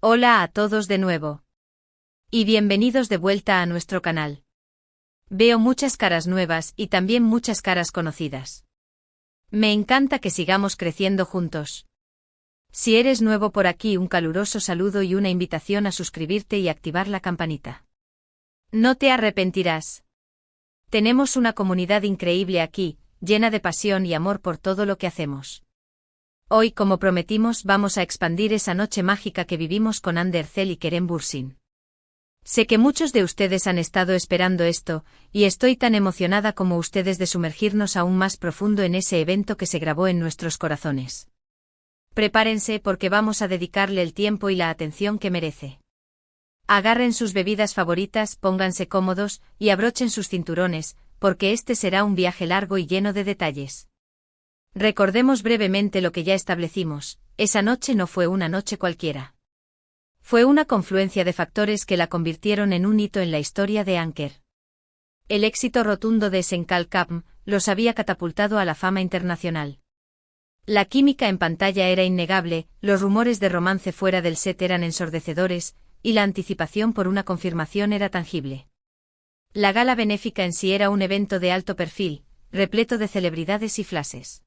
Hola a todos de nuevo. Y bienvenidos de vuelta a nuestro canal. Veo muchas caras nuevas y también muchas caras conocidas. Me encanta que sigamos creciendo juntos. Si eres nuevo por aquí, un caluroso saludo y una invitación a suscribirte y activar la campanita. No te arrepentirás. Tenemos una comunidad increíble aquí, llena de pasión y amor por todo lo que hacemos. Hoy, como prometimos, vamos a expandir esa noche mágica que vivimos con Hande Erçel y Kerem Bürsin. Sé que muchos de ustedes han estado esperando esto, y estoy tan emocionada como ustedes de sumergirnos aún más profundo en ese evento que se grabó en nuestros corazones. Prepárense porque vamos a dedicarle el tiempo y la atención que merece. Agarren sus bebidas favoritas, pónganse cómodos y abrochen sus cinturones, porque este será un viaje largo y lleno de detalles. Recordemos brevemente lo que ya establecimos: esa noche no fue una noche cualquiera. Fue una confluencia de factores que la convirtieron en un hito en la historia de Anker. El éxito rotundo de Senkal Kapm los había catapultado a la fama internacional. La química en pantalla era innegable, los rumores de romance fuera del set eran ensordecedores, y la anticipación por una confirmación era tangible. La gala benéfica en sí era un evento de alto perfil, repleto de celebridades y flashes.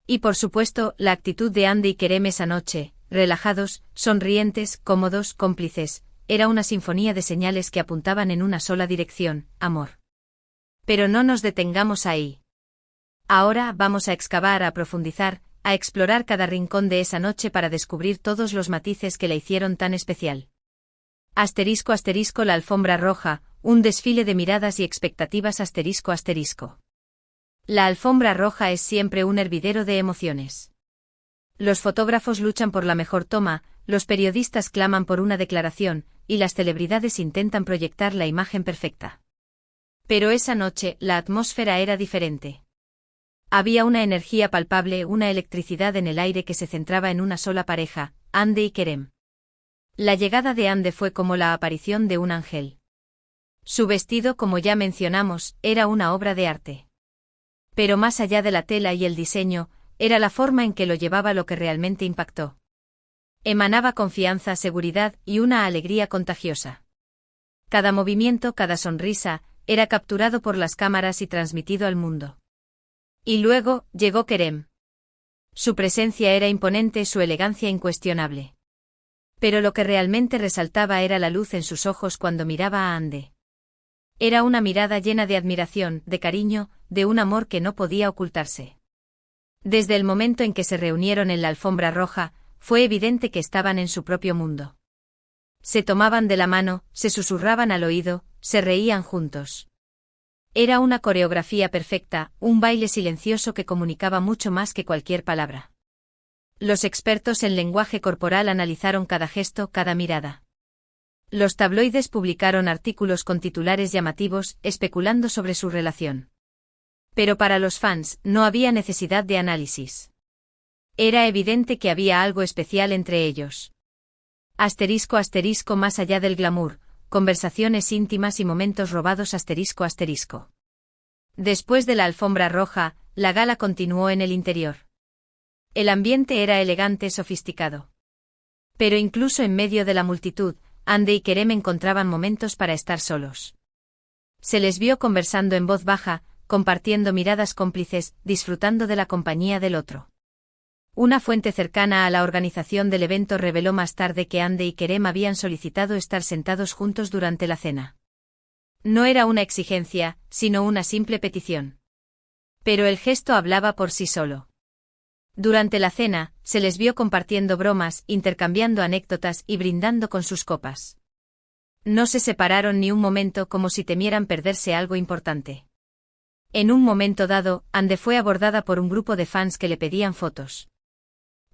Y por supuesto, la actitud de Hande y Kerem esa noche, relajados, sonrientes, cómodos, cómplices, era una sinfonía de señales que apuntaban en una sola dirección: amor. Pero no nos detengamos ahí. Ahora vamos a excavar, a profundizar, a explorar cada rincón de esa noche para descubrir todos los matices que la hicieron tan especial. Asterisco asterisco la alfombra roja, un desfile de miradas y expectativas asterisco asterisco. La alfombra roja es siempre un hervidero de emociones. Los fotógrafos luchan por la mejor toma, los periodistas claman por una declaración, y las celebridades intentan proyectar la imagen perfecta. Pero esa noche, la atmósfera era diferente. Había una energía palpable, una electricidad en el aire que se centraba en una sola pareja, Hande y Kerem. La llegada de Hande fue como la aparición de un ángel. Su vestido, como ya mencionamos, era una obra de arte. Pero más allá de la tela y el diseño, era la forma en que lo llevaba lo que realmente impactó. Emanaba confianza, seguridad y una alegría contagiosa. Cada movimiento, cada sonrisa, era capturado por las cámaras y transmitido al mundo. Y luego, llegó Kerem. Su presencia era imponente, su elegancia incuestionable. Pero lo que realmente resaltaba era la luz en sus ojos cuando miraba a Hande. Era una mirada llena de admiración, de cariño, de un amor que no podía ocultarse. Desde el momento en que se reunieron en la alfombra roja, fue evidente que estaban en su propio mundo. Se tomaban de la mano, se susurraban al oído, se reían juntos. Era una coreografía perfecta, un baile silencioso que comunicaba mucho más que cualquier palabra. Los expertos en lenguaje corporal analizaron cada gesto, cada mirada. Los tabloides publicaron artículos con titulares llamativos, especulando sobre su relación. Pero para los fans, no había necesidad de análisis. Era evidente que había algo especial entre ellos. Asterisco asterisco más allá del glamour, conversaciones íntimas y momentos robados asterisco asterisco. Después de la alfombra roja, la gala continuó en el interior. El ambiente era elegante, sofisticado. Pero incluso en medio de la multitud, Hande y Kerem encontraban momentos para estar solos. Se les vio conversando en voz baja, compartiendo miradas cómplices, disfrutando de la compañía del otro. Una fuente cercana a la organización del evento reveló más tarde que Hande y Kerem habían solicitado estar sentados juntos durante la cena. No era una exigencia, sino una simple petición. Pero el gesto hablaba por sí solo. Durante la cena, se les vio compartiendo bromas, intercambiando anécdotas y brindando con sus copas. No se separaron ni un momento, como si temieran perderse algo importante. En un momento dado, Hande fue abordada por un grupo de fans que le pedían fotos.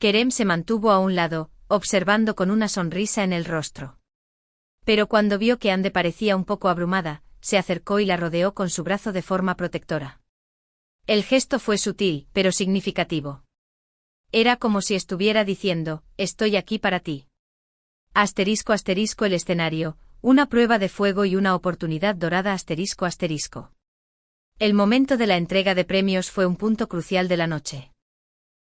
Kerem se mantuvo a un lado, observando con una sonrisa en el rostro. Pero cuando vio que Hande parecía un poco abrumada, se acercó y la rodeó con su brazo de forma protectora. El gesto fue sutil, pero significativo. Era como si estuviera diciendo: estoy aquí para ti. Asterisco asterisco el escenario, una prueba de fuego y una oportunidad dorada asterisco asterisco. El momento de la entrega de premios fue un punto crucial de la noche.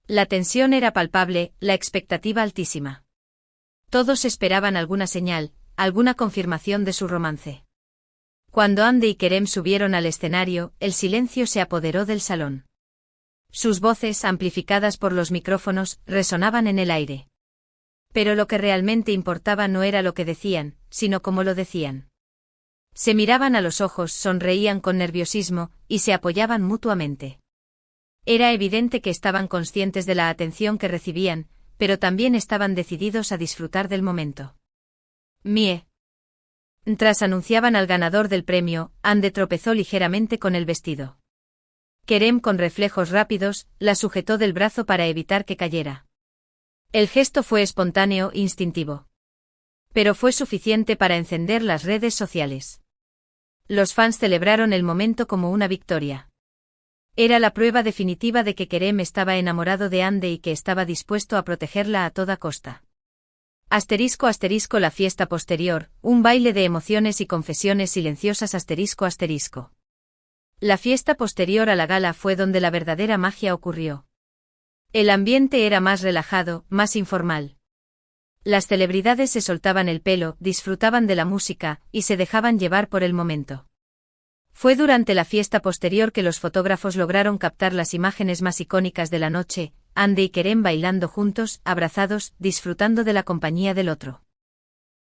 La tensión era palpable, la expectativa altísima. Todos esperaban alguna señal, alguna confirmación de su romance. Cuando Andy y Kerem subieron al escenario, el silencio se apoderó del salón. Sus voces, amplificadas por los micrófonos, resonaban en el aire. Pero lo que realmente importaba no era lo que decían, sino cómo lo decían. Se miraban a los ojos, sonreían con nerviosismo, y se apoyaban mutuamente. Era evidente que estaban conscientes de la atención que recibían, pero también estaban decididos a disfrutar del momento. Mie. Tras anunciaban al ganador del premio, Andy tropezó ligeramente con el vestido. Kerem, con reflejos rápidos, la sujetó del brazo para evitar que cayera. El gesto fue espontáneo, instintivo. Pero fue suficiente para encender las redes sociales. Los fans celebraron el momento como una victoria. Era la prueba definitiva de que Kerem estaba enamorado de Andy y que estaba dispuesto a protegerla a toda costa. Asterisco asterisco la fiesta posterior, un baile de emociones y confesiones silenciosas asterisco asterisco. La fiesta posterior a la gala fue donde la verdadera magia ocurrió. El ambiente era más relajado, más informal. Las celebridades se soltaban el pelo, disfrutaban de la música, y se dejaban llevar por el momento. Fue durante la fiesta posterior que los fotógrafos lograron captar las imágenes más icónicas de la noche, Andy y Kerem bailando juntos, abrazados, disfrutando de la compañía del otro.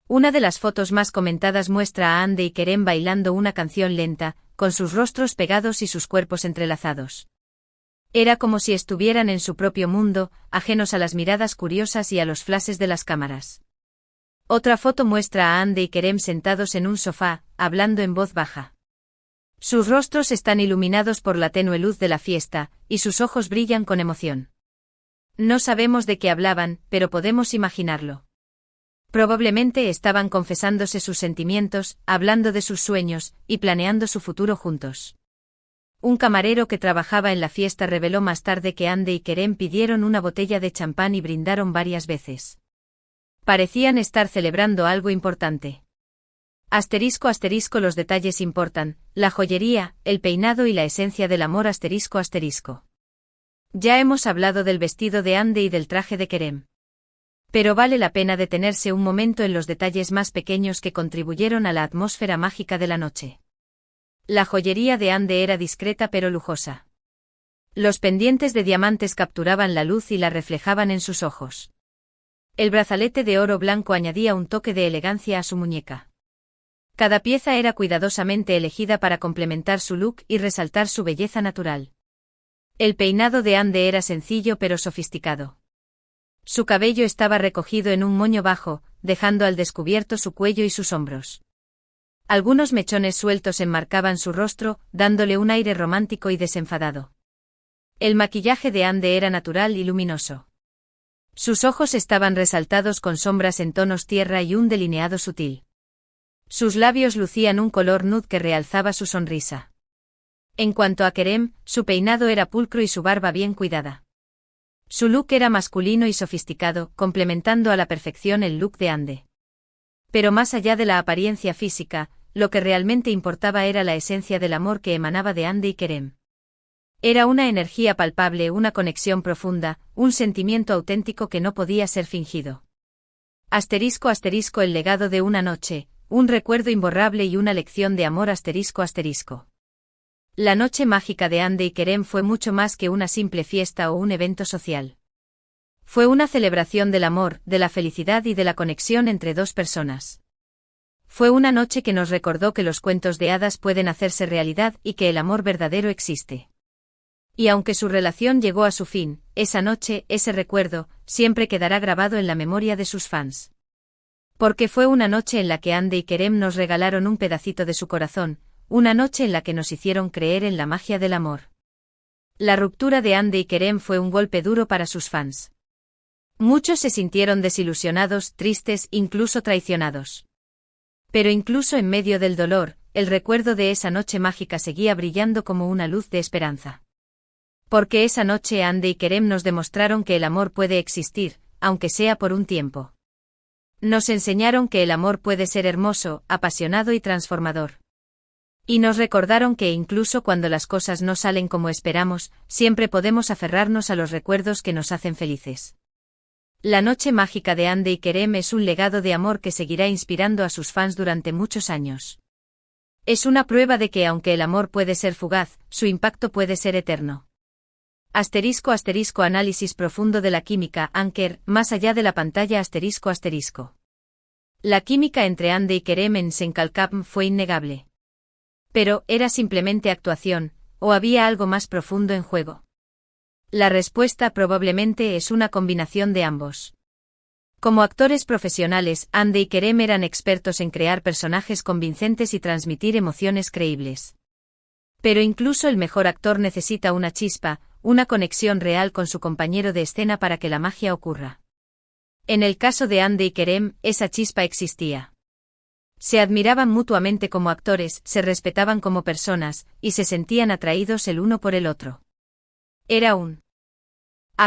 Una de las fotos más comentadas muestra a Andy y Kerem bailando una canción lenta, con sus rostros pegados y sus cuerpos entrelazados. Era como si estuvieran en su propio mundo, ajenos a las miradas curiosas y a los flashes de las cámaras. Otra foto muestra a Andy y Kerem sentados en un sofá, hablando en voz baja. Sus rostros están iluminados por la tenue luz de la fiesta, y sus ojos brillan con emoción. No sabemos de qué hablaban, pero podemos imaginarlo. Probablemente estaban confesándose sus sentimientos, hablando de sus sueños, y planeando su futuro juntos. Un camarero que trabajaba en la fiesta reveló más tarde que Andy y Kerem pidieron una botella de champán y brindaron varias veces. Parecían estar celebrando algo importante. Asterisco asterisco los detalles importan, la joyería, el peinado y la esencia del amor asterisco asterisco. Ya hemos hablado del vestido de Andy y del traje de Kerem. Pero vale la pena detenerse un momento en los detalles más pequeños que contribuyeron a la atmósfera mágica de la noche. La joyería de Andy era discreta pero lujosa. Los pendientes de diamantes capturaban la luz y la reflejaban en sus ojos. El brazalete de oro blanco añadía un toque de elegancia a su muñeca. Cada pieza era cuidadosamente elegida para complementar su look y resaltar su belleza natural. El peinado de Andy era sencillo pero sofisticado. Su cabello estaba recogido en un moño bajo, dejando al descubierto su cuello y sus hombros. Algunos mechones sueltos enmarcaban su rostro, dándole un aire romántico y desenfadado. El maquillaje de Andy era natural y luminoso. Sus ojos estaban resaltados con sombras en tonos tierra y un delineado sutil. Sus labios lucían un color nude que realzaba su sonrisa. En cuanto a Kerem, su peinado era pulcro y su barba bien cuidada. Su look era masculino y sofisticado, complementando a la perfección el look de Andy. Pero más allá de la apariencia física, lo que realmente importaba era la esencia del amor que emanaba de Andy y Kerem. Era una energía palpable, una conexión profunda, un sentimiento auténtico que no podía ser fingido. Asterisco asterisco el legado de una noche, un recuerdo imborrable y una lección de amor asterisco asterisco. La noche mágica de Andy y Kerem fue mucho más que una simple fiesta o un evento social. Fue una celebración del amor, de la felicidad y de la conexión entre dos personas. Fue una noche que nos recordó que los cuentos de hadas pueden hacerse realidad y que el amor verdadero existe. Y aunque su relación llegó a su fin, esa noche, ese recuerdo, siempre quedará grabado en la memoria de sus fans. Porque fue una noche en la que Andy y Kerem nos regalaron un pedacito de su corazón, una noche en la que nos hicieron creer en la magia del amor. La ruptura de Andy y Kerem fue un golpe duro para sus fans. Muchos se sintieron desilusionados, tristes, incluso traicionados. Pero incluso en medio del dolor, el recuerdo de esa noche mágica seguía brillando como una luz de esperanza. Porque esa noche Andy y Kerem nos demostraron que el amor puede existir, aunque sea por un tiempo. Nos enseñaron que el amor puede ser hermoso, apasionado y transformador. Y nos recordaron que incluso cuando las cosas no salen como esperamos, siempre podemos aferrarnos a los recuerdos que nos hacen felices. La noche mágica de Hande y Kerem es un legado de amor que seguirá inspirando a sus fans durante muchos años. Es una prueba de que aunque el amor puede ser fugaz, su impacto puede ser eterno. *** Análisis profundo de la química Anker, más allá de la pantalla ***. La química entre Hande y Kerem en Senkalkapm fue innegable. Pero, ¿era simplemente actuación, o había algo más profundo en juego? La respuesta probablemente es una combinación de ambos. Como actores profesionales, Hande y Kerem eran expertos en crear personajes convincentes y transmitir emociones creíbles. Pero incluso el mejor actor necesita una chispa, una conexión real con su compañero de escena para que la magia ocurra. En el caso de Hande y Kerem, esa chispa existía. Se admiraban mutuamente como actores, se respetaban como personas, y se sentían atraídos el uno por el otro. Era una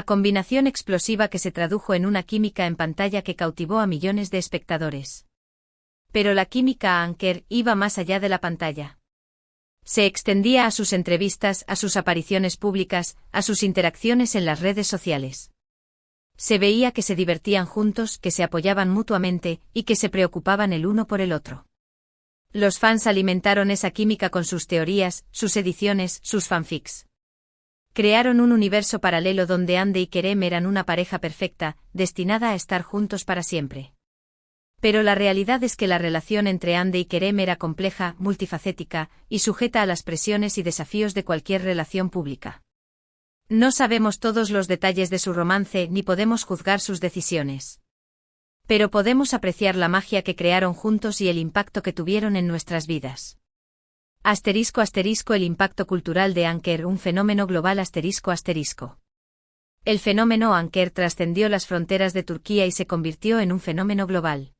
combinación explosiva que se tradujo en una química en pantalla que cautivó a millones de espectadores. Pero la química Anker iba más allá de la pantalla. Se extendía a sus entrevistas, a sus apariciones públicas, a sus interacciones en las redes sociales. Se veía que se divertían juntos, que se apoyaban mutuamente, y que se preocupaban el uno por el otro. Los fans alimentaron esa química con sus teorías, sus ediciones, sus fanfics. Crearon un universo paralelo donde Hande y Kerem eran una pareja perfecta, destinada a estar juntos para siempre. Pero la realidad es que la relación entre Hande y Kerem era compleja, multifacética, y sujeta a las presiones y desafíos de cualquier relación pública. No sabemos todos los detalles de su romance ni podemos juzgar sus decisiones. Pero podemos apreciar la magia que crearon juntos y el impacto que tuvieron en nuestras vidas. *** El impacto cultural de Anker, un fenómeno global ***. El fenómeno Anker trascendió las fronteras de Turquía y se convirtió en un fenómeno global.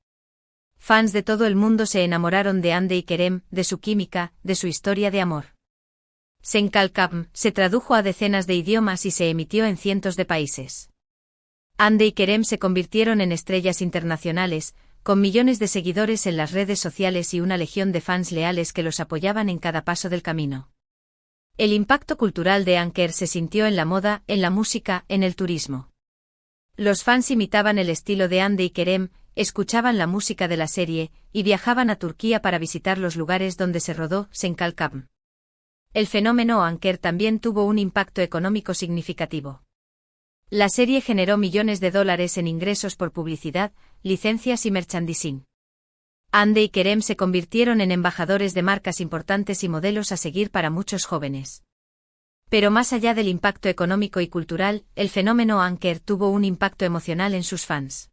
Fans de todo el mundo se enamoraron de Hande y Kerem, de su química, de su historia de amor. Senkalkapm se tradujo a decenas de idiomas y se emitió en cientos de países. Hande y Kerem se convirtieron en estrellas internacionales, con millones de seguidores en las redes sociales y una legión de fans leales que los apoyaban en cada paso del camino. El impacto cultural de Anker se sintió en la moda, en la música, en el turismo. Los fans imitaban el estilo de Hande y Kerem, escuchaban la música de la serie, y viajaban a Turquía para visitar los lugares donde se rodó Senkalkapm. El fenómeno Anker también tuvo un impacto económico significativo. La serie generó millones de dólares en ingresos por publicidad, licencias y merchandising. Hande y Kerem se convirtieron en embajadores de marcas importantes y modelos a seguir para muchos jóvenes. Pero más allá del impacto económico y cultural, el fenómeno Anker tuvo un impacto emocional en sus fans.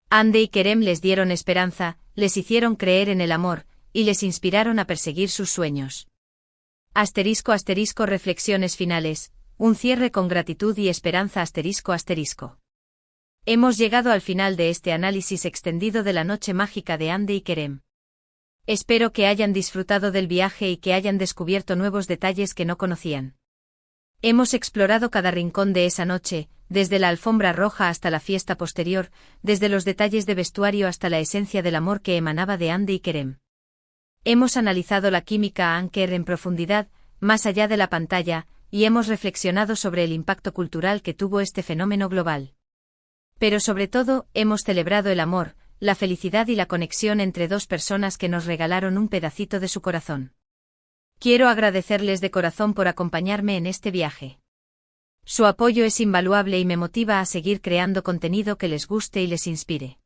Hande y Kerem les dieron esperanza, les hicieron creer en el amor, y les inspiraron a perseguir sus sueños. *** Reflexiones finales. Un cierre con gratitud y esperanza ***. Hemos llegado al final de este análisis extendido de la noche mágica de Hande y Kerem. Espero que hayan disfrutado del viaje y que hayan descubierto nuevos detalles que no conocían. Hemos explorado cada rincón de esa noche, desde la alfombra roja hasta la fiesta posterior, desde los detalles de vestuario hasta la esencia del amor que emanaba de Hande y Kerem. Hemos analizado la química Anker en profundidad, más allá de la pantalla, y hemos reflexionado sobre el impacto cultural que tuvo este fenómeno global. Pero sobre todo, hemos celebrado el amor, la felicidad y la conexión entre dos personas que nos regalaron un pedacito de su corazón. Quiero agradecerles de corazón por acompañarme en este viaje. Su apoyo es invaluable y me motiva a seguir creando contenido que les guste y les inspire.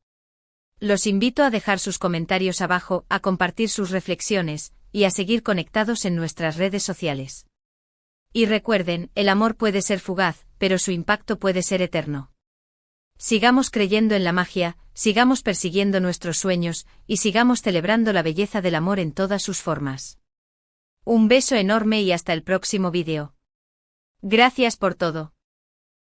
Los invito a dejar sus comentarios abajo, a compartir sus reflexiones, y a seguir conectados en nuestras redes sociales. Y recuerden, el amor puede ser fugaz, pero su impacto puede ser eterno. Sigamos creyendo en la magia, sigamos persiguiendo nuestros sueños, y sigamos celebrando la belleza del amor en todas sus formas. Un beso enorme y hasta el próximo vídeo. Gracias por todo.